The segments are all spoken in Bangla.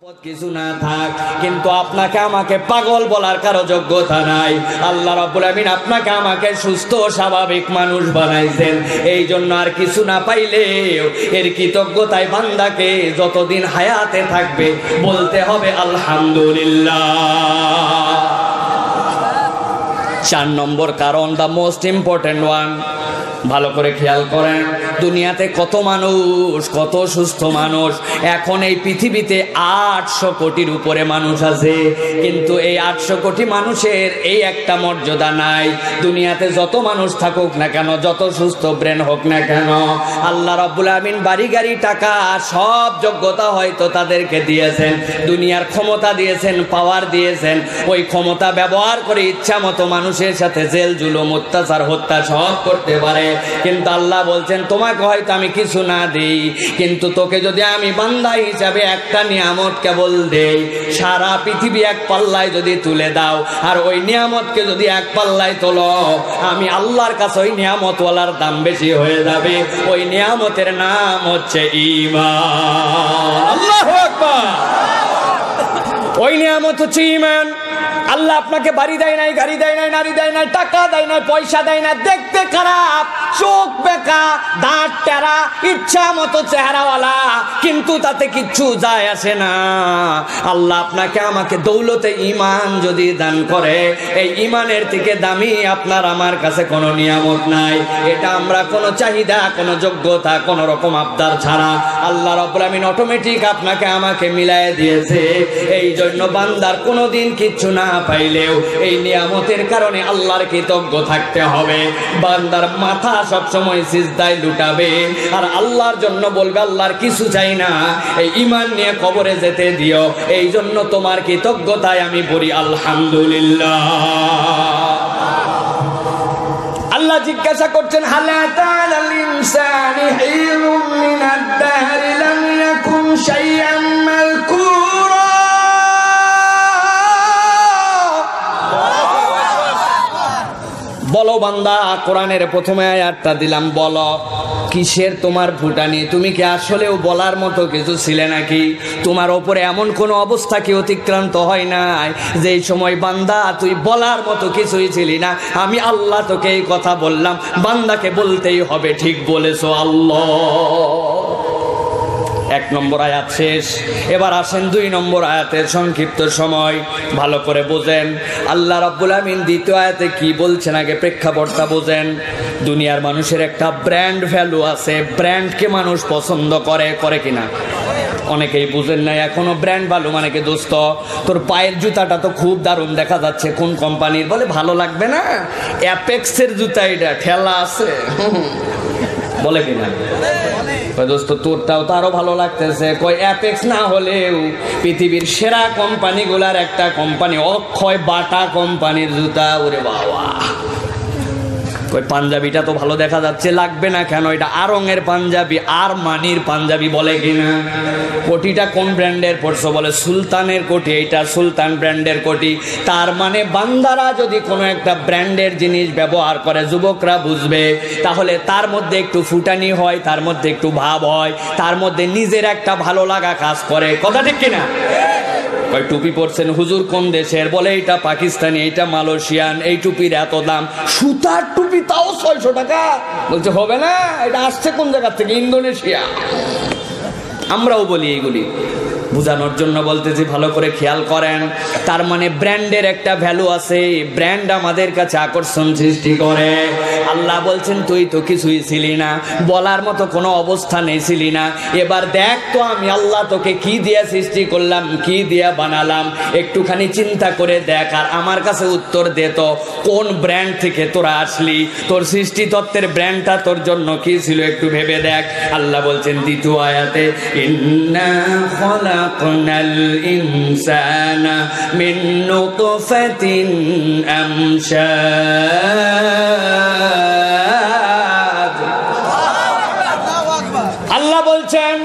কিছু না থাক, কিন্তু আপনাকে আমাকে পাগল বলার কারো যোগ্যতা নাই। আল্লাহ রাব্বুল আমিন আপনাকে আমাকে সুস্থ স্বাভাবিক মানুষ বানাইছেন, এই জন্য আর কিছু না পাইলেও এর কৃতজ্ঞতায় বান্দাকে যতদিন হায়াতে থাকবে বলতে হবে আলহামদুলিল্লাহ। 4 নম্বর কারণ, দ্য মোস্ট ইম্পর্টেন্ট ওয়ান, ভালো করে খেয়াল করেন। দুনিয়াতে কত মানুষ, কত সুস্থ মানুষ। এখন এই পৃথিবীতে 800 কোটির উপরে মানুষ আছে, কিন্তু এই 800 কোটি মানুষের এই একটা মর্যাদা নাই। দুনিয়াতে যত মানুষ থাকুক না কেন, যত সুস্থ ব্রেন হোক না কেন, আল্লাহ রাব্বুল আমিন বাড়ি গাড়ি টাকা সব যোগ্যতা হয়তো তাদেরকে দিয়েছেন, দুনিয়ার ক্ষমতা দিয়েছেন, পাওয়ার দিয়েছেন। ওই ক্ষমতা ব্যবহার করে ইচ্ছা মতো মানুষের সাথে জেল জুলুম অত্যাচার হত্যা সব করতে পারে। কিন্তু আল্লাহ বলছেন তোমাকে হয়তো আমি কিছু না দেই, কিন্তু তোকে যদি আমি বান্দা হিসাবে একটা নিয়ামত কেবল দেই, সারা পৃথিবী এক পাল্লায় যদি তুলে দাও আর ওই নিয়ামতকে যদি এক পাল্লায় তোলো, আমি আল্লাহর কাছে ওই নিয়ামতওয়ালার দাম বেশি হয়ে যাবে। ওই নিয়ামতের নাম হচ্ছে ঈমান। আল্লাহু আকবার। ওই নিয়ামত হচ্ছে ঈমান। আল্লাহ আপনাকে বাড়ি দেয় নাই, গাড়ি দেয় নাই, নারী দেয় নাই, টাকা দেয় নাই, পয়সা দেয় না, দেখতে খারাপ, চোখ বেঁকা, দাঁত টেরা, ইচ্ছা মতো চেহারাওয়ালা, কিন্তু তাতে কিচ্ছু যায় আসে না। আল্লাহ আপনাকে আমাকে দৌলতে ঈমান যদি দান করে, এই ঈমানের থেকে দামি আপনার আমার কাছে কোনো নিয়ামত নাই। এটা আমরা কোনো চাহিদা, কোনো যোগ্যতা, কোনো রকম আবদার ছাড়া আল্লাহ রাব্বুল আমিন অটোমেটিক আপনাকে আমাকে মিলায়ে দিয়েছে। এই জন্য বান্দার কোনোদিন কিচ্ছু না পাইলেও এই নিয়ামতের কারণে আল্লাহর কৃতজ্ঞ থাকতে হবে। বান্দার মাথা সবসময় সিজদায় লুটাবে আর আল্লাহর জন্য বলবে আল্লাহর কিছু চাই না, এই ঈমান নিয়ে কবরে যেতে দিও, এই জন্য তোমার কৃতজ্ঞতায় আমি বলি আলহামদুলিল্লাহ। আল্লাহ জিজ্ঞাসা করছেন হালা তাআলাল ইনসানি হিরুম মিনাদ দাহরি লাম ইয়াকুন শাইআন মাযকুরা। বলো বান্দা, কোরআনের প্রথমে আয়াতটা দিলাম, বলো কিসের তোমার ফুটানি? তুমি কি আসলেও বলার মতো কিছু ছিলে নাকি? তোমার ওপরে এমন কোনো অবস্থা কি অতিক্রান্ত হয় নাই যেই সময় বান্দা তুই বলার মতো কিছুই ছিলি না? আমি আল্লাহ তোকে এই কথা বললাম, বান্দাকে বলতেই হবে ঠিক বলেছো আল্লাহ। 1 নম্বর আয়াত শেষ। এবার আসেন 2 নম্বর আয়াতের সংক্ষিপ্ত সময়, ভালো করে বোঝেন। আল্লাহ রাব্বুল আমিন 2য় আয়াতে কি বলছেন আগে প্রেক্ষাপটটা বোঝেন। দুনিয়ার মানুষের একটা ব্র্যান্ড ভ্যালু আছে, ব্র্যান্ডকে মানুষ পছন্দ করে, করে কিনা? অনেকেই বুঝেন না এখনো ব্র্যান্ড ভ্যালু মানে কি। দোস্ত, তোর পায়ের জুতাটা তো খুব দারুণ দেখা যাচ্ছে, কোন কোম্পানির? বলে ভালো লাগবে না, অ্যাপেক্সের জুতা, এটা ঠেলা আছে, বলে কিনা? দোস্ত তোরটাও তো আরো ভালো লাগতেছে। কই অ্যাপেক্স না হলেও পৃথিবীর সেরা কোম্পানিগুলার একটা কোম্পানি অক্ষয় বাটা কোম্পানির জুতা। ওরে বাবা, কই পাঞ্জাবিটা তো ভালো দেখা যাচ্ছে, লাগবে না কেন? এটা আরঙের পাঞ্জাবি, আর মানির পাঞ্জাবি, বলে কিনা? কোটিটা কোন ব্র্যান্ডের পড়ছো? বলে সুলতানের কোটি, এইটা সুলতান ব্র্যান্ডের কোটি। তার মানে বান্দারা যদি কোনো একটা ব্র্যান্ডের জিনিস ব্যবহার করে, যুবকরা বুঝবে, তাহলে তার মধ্যে একটু ফুটানি হয়, তার মধ্যে একটু ভাব হয়, তার মধ্যে নিজের একটা ভালো লাগা কাজ করে। কথা ঠিক কিনা? ওই টুপি পরছেন, হুজুর কোন দেশের? বলে এটা পাকিস্তানি, এটা মালয়েশিয়ান, এই টুপির এত দাম। সুতার টুপি, তাও 600 টাকা। বলছে হবে না, এটা আসছে কোন জায়গা থেকে? ইন্দোনেশিয়া। আমরাও বলি এইগুলি বুঝানোর জন্য বলতেছি, ভালো করে খেয়াল করেন। তার মানে ব্র্যান্ডের একটা ভ্যালু আছে, ব্র্যান্ড আমাদের কাছে আকর্ষণ সৃষ্টি করে। আল্লাহ বলছেন তুই তো কিছুই ছিলি না, বলার মতো কোনো অবস্থা নেই, ছিলি না। এবার দেখ তো আমি আল্লাহ তোকে কি দিয়া সৃষ্টি করলাম, কি দিয়া বানালাম, একটুখানি চিন্তা করে দেখ আর আমার কাছে উত্তর দে তো, কোন ব্র্যান্ড থেকে তোরা আসলি? তোর সৃষ্টি তত্ত্বের ব্র্যান্ডটা তোর জন্য কি ছিল একটু ভেবে দেখ। আল্লাহ বলছেন 2য় আয়াতে, ইন্না খালাকনাল ইনসানা মিন নুতফাতিন আমশাজ। আল্লাহ বলছেন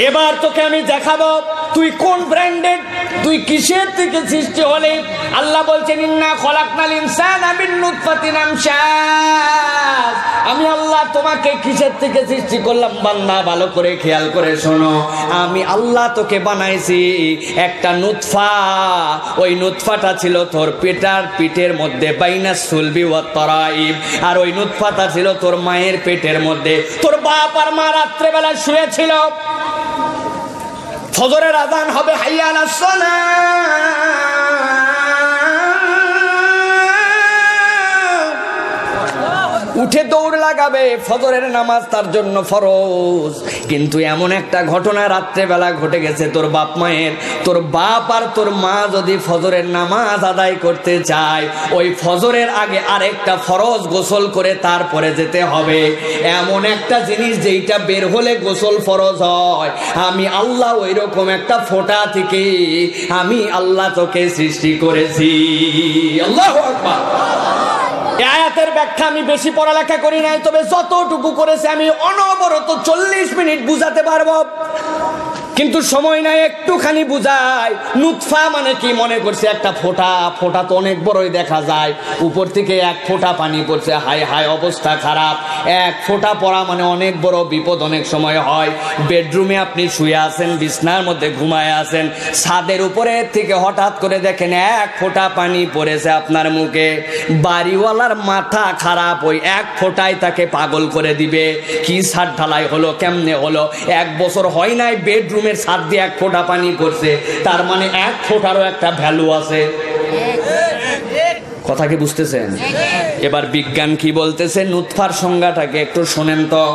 এবার তোকে আমি দেখাবো তুই কোন ব্র্যান্ডেড, তুই কিসের থেকে সৃষ্টি হলে? আল্লাহ বলছেন ইন্না খলাকনাল ইনসানা মিন নুতফাতিন আমশাজ। আমি আল্লাহ তোমাকে কিসের থেকে সৃষ্টি করলাম বান্দা, ভালো করে খেয়াল করে শোনো। আমি আল্লাহ তোকে বানাইছি একটা নুতফা। ওই নুতফাটা ছিল তোর পিঠের মধ্যে বাইনাস সুলবি ওয়াত তারাইব। আর ওই নুতফাটা ছিল তোর মায়ের পেটের মধ্যে। তোর বাপ আর মা রাত্রেবেলা শুয়েছিল, ফজরের আযান হবে, হাইয়া আলাস সালাহ, উঠে দৌড় লাগাবে, ফজরের নামাজ তার জন্য ফরজ। কিন্তু এমন একটা ঘটনা রাত্রেবেলা ঘটে গেছে তোর বাপ মায়ের, তোর বাপ আর তোর মা যদি ফজরের নামাজ আদায় করতে চায়, ওই ফজরের আগে আরেকটা ফরজ গোসল করে তারপরে যেতে হবে। এমন একটা জিনিস যেইটা বের হলে গোসল ফরজ হয়। আমি আল্লাহ ওই রকম একটা ফোঁটা থেকে আমি আল্লাহ তোকে সৃষ্টি করেছি। আল্লাহু আকবার। আয়াতের ব্যাখ্যা আমি বেশি পড়ালেখা করি নাই, তবে যতটুকু করেছে আমি অনবরত 40 মিনিট বুঝাতে পারবো, কিন্তু সময় নাই, একটুখানি বুঝাই। নুতফা মানে কি মনে করছে একটা ফোঁটা, ফোঁটা তো অনেক বড়ই দেখা যায়, উপর থেকে এক ফোঁটা পানি পড়ছে, হায় হায় অবস্থা খারাপ। এক ফোঁটা পড়া মানে অনেক বড় বিপদ অনেক সময় হয়। বেডরুমে আপনি শুয়ে আছেন, বিছনার মধ্যে ঘুমায় আছেন, ছাদের উপরে থেকে হঠাৎ করে দেখেন এক ফোঁটা পানি পড়েছে আপনার মুখে। বাড়িওয়ালার মাথা খারাপ, ওই এক ফোঁটায় তাকে পাগল করে দিবে। কি ছাদ ঢালাই হলো, কেমনে হলো? 1 বছর হয় নাই বেডরুম ছাদ দিয়ে এক ফোঁটা পানি পড়ছে, তার মানে এক ফোঁটারও একটা ভ্যালু আছে। কথা কি বুঝতেছেন? এবার বিজ্ঞান কি বলতেছে নুতফার সংজ্ঞাটাকে একটু শোনেন তো।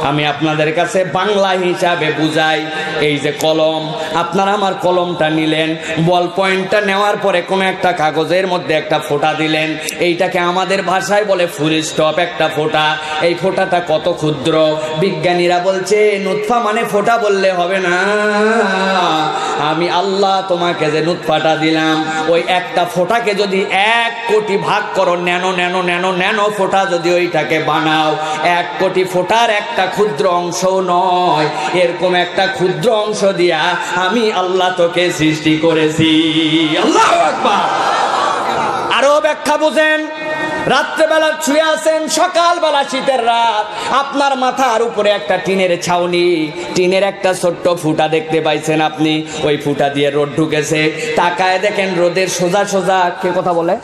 আমি আপনাদের কাছে বাংলা হিসাবে বুঝাই। এই যে কলম, আপনারা আমার কলমটা নিলেন, বল পয়েন্টটা নেওয়ার পরে কোনো একটা কাগজের মধ্যে একটা ফোঁটা দিলেন, এইটাকে আমাদের ভাষায় বলে ফুল স্টপ, একটা ফোঁটা। এই ফোঁটাটা কত ক্ষুদ্র। বিজ্ঞানীরা বলছে নুতফা মানে ফোঁটা বললে হবে না। আমি আল্লাহ তোমাকে যে নুতফাটা দিলাম, ওই একটা ফোঁটাকে যদি 1 কোটি ভাগ করো, ন্যানো ন্যানো ন্যানো ন্যানো ফোঁটা যদি ওইটাকে বানাও, 1 কোটি ফোঁটার একটা ক্ষুদ্র অংশ নয়, এরকম একটা ক্ষুদ্র অংশ দিয়া আমি আল্লাহ তোকে সৃষ্টি করেছি। আল্লাহু আকবার। আরো ব্যাখ্যা বুঝেন। রাত্রেবেলা শুয়ে আছেন, সকালবেলা শীতের রাত, আপনার মাথার উপরে একটা টিনের ছাউনি, টিনের একটা ছোট্ট ফুটা দেখতে পাইছেন আপনি, ওই ফুটা দিয়ে রোদ ঢুকেছে। তাকায় দেখেন রোদের সোজা সোজা, কে কথা বলে?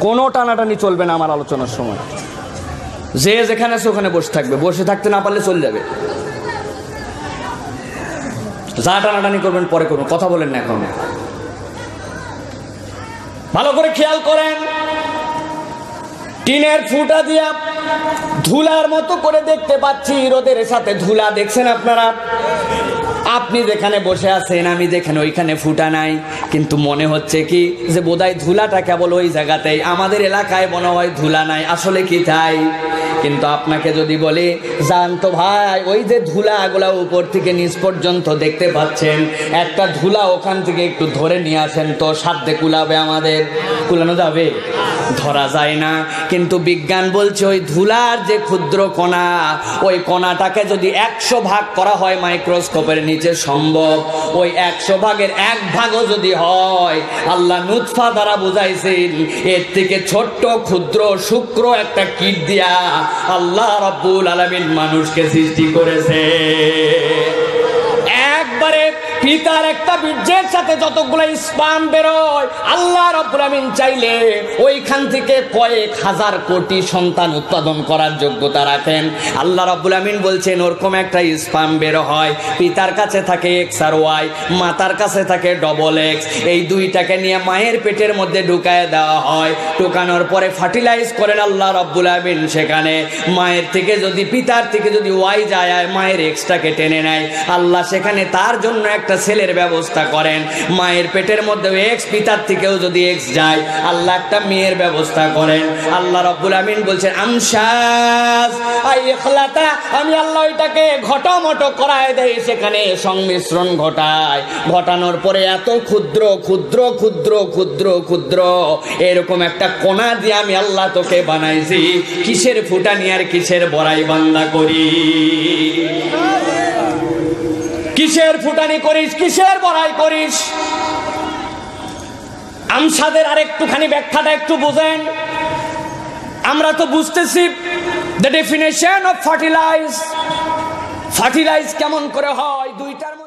কোনো টানাটানি চলবে না আমার আলোচনার সময়। যে যেখানে আছে ওখানে বসে থাকবে, বসে থাকতে না পারলে চলে যাবে। যা টানাটানি করবেন পরে করুন, কথা বলেন না এখন। ভালো করে খেয়াল করেন, টিনের ফুটা দিয়া ধুলার মতো করে দেখতে পাচ্ছি, রোদের সাথে ধুলা দেখছেন আপনারা। আপনি যেখানে বসে আছেন, আমি যেখানে, ওইখানে ফুটা নাই, কিন্তু মনে হচ্ছে কি যে বোধহয় ধুলাটা কেবল ওই জায়গাতেই, আমাদের এলাকায় মনে হয় ধুলা নাই, আসলে কি তাই? কিন্তু আপনাকে যদি বলি জানতো ভাই, ওই যে ধুলাগুলা উপর থেকে নিচ পর্যন্ত দেখতে পাচ্ছেন, একটা ধুলা ওখান থেকে একটু ধরে নিয়ে আসেন তো, সাধ্যে কুলাবে আমাদের? কুলানো যাবে? ধরা যায় না। কিন্তু বিজ্ঞান বলছে ওই ধুলার যে ক্ষুদ্র কণা, ওই কণাটাকে যদি 100 ভাগ করা হয় মাইক্রোস্কোপের নিচে সম্ভব, ওই 100 ভাগের 1 ভাগও যদি হয়, আল্লাহ নুতফা দ্বারা বুঝাইছেন এর থেকে ছোট্ট ক্ষুদ্র শুক্র একটা কিট দিয়া আল্লাহ রাব্বুল আলামিন মানুষকে সৃষ্টি করেছে। একবারে পিতার একটা বীর্যের সাথে যতগুলো স্পাম বেরোয়, আল্লাহ রাব্বুল আমিন চাইলে ওইখান থেকে কয়েক হাজার কোটি সন্তান উৎপাদন করার যোগ্যতা রাখেন। আল্লাহ রাব্বুল আমিন বলছেন ওরকম একটা স্পাম বের হয়, পিতার কাছে থাকে এক্স আর ওয়াই, মাতার কাছে থাকে ডবল এক্স। এই দুইটাকে নিয়ে মায়ের পেটের মধ্যে ঢুকায় দেওয়া হয়। ঢুকানোর পরে ফার্টিলাইজ করেন আল্লাহ রাব্বুল আমিন। সেখানে মায়ের থেকে যদি, পিতার থেকে যদি ওয়াই যায় আর মায়ের এক্সটাকে টেনে নেয়, আল্লাহ সেখানে তার জন্য একটা ছেলের ব্যবস্থা করেন। মায়ের পেটের মধ্যে এক্স, পিতার থেকেও যদি এক্স যায়, আল্লাহ একটা মেয়ের ব্যবস্থা করেন। আল্লাহ রাব্বুল আমিন বলছেন আমশাজ আই ইখলাতা, আমি আল্লাহ ওইটাকে ঘটমটো করায় দেই, সেখানে সংমিশ্রণ ঘটায়। ঘটানোর পরে এত ক্ষুদ্র ক্ষুদ্র ক্ষুদ্র ক্ষুদ্র ক্ষুদ্র এরকম একটা কোণা দিয়ে আমি আল্লাহ তোকে বানাইছি। কিসের ফুটানি আর কিসের বড়াই বান্দা করি? কিসের ফুটানি করিস, কিসের বড়াই করিস? আমসাদের আরেকটুখানি ব্যাখ্যাটা একটু বোঝেন। আমরা তো বুঝতেছি দ্য ডেফিনেশন অফ ফার্টিলাইজ কেমন করে হয়, দুইটার মধ্যে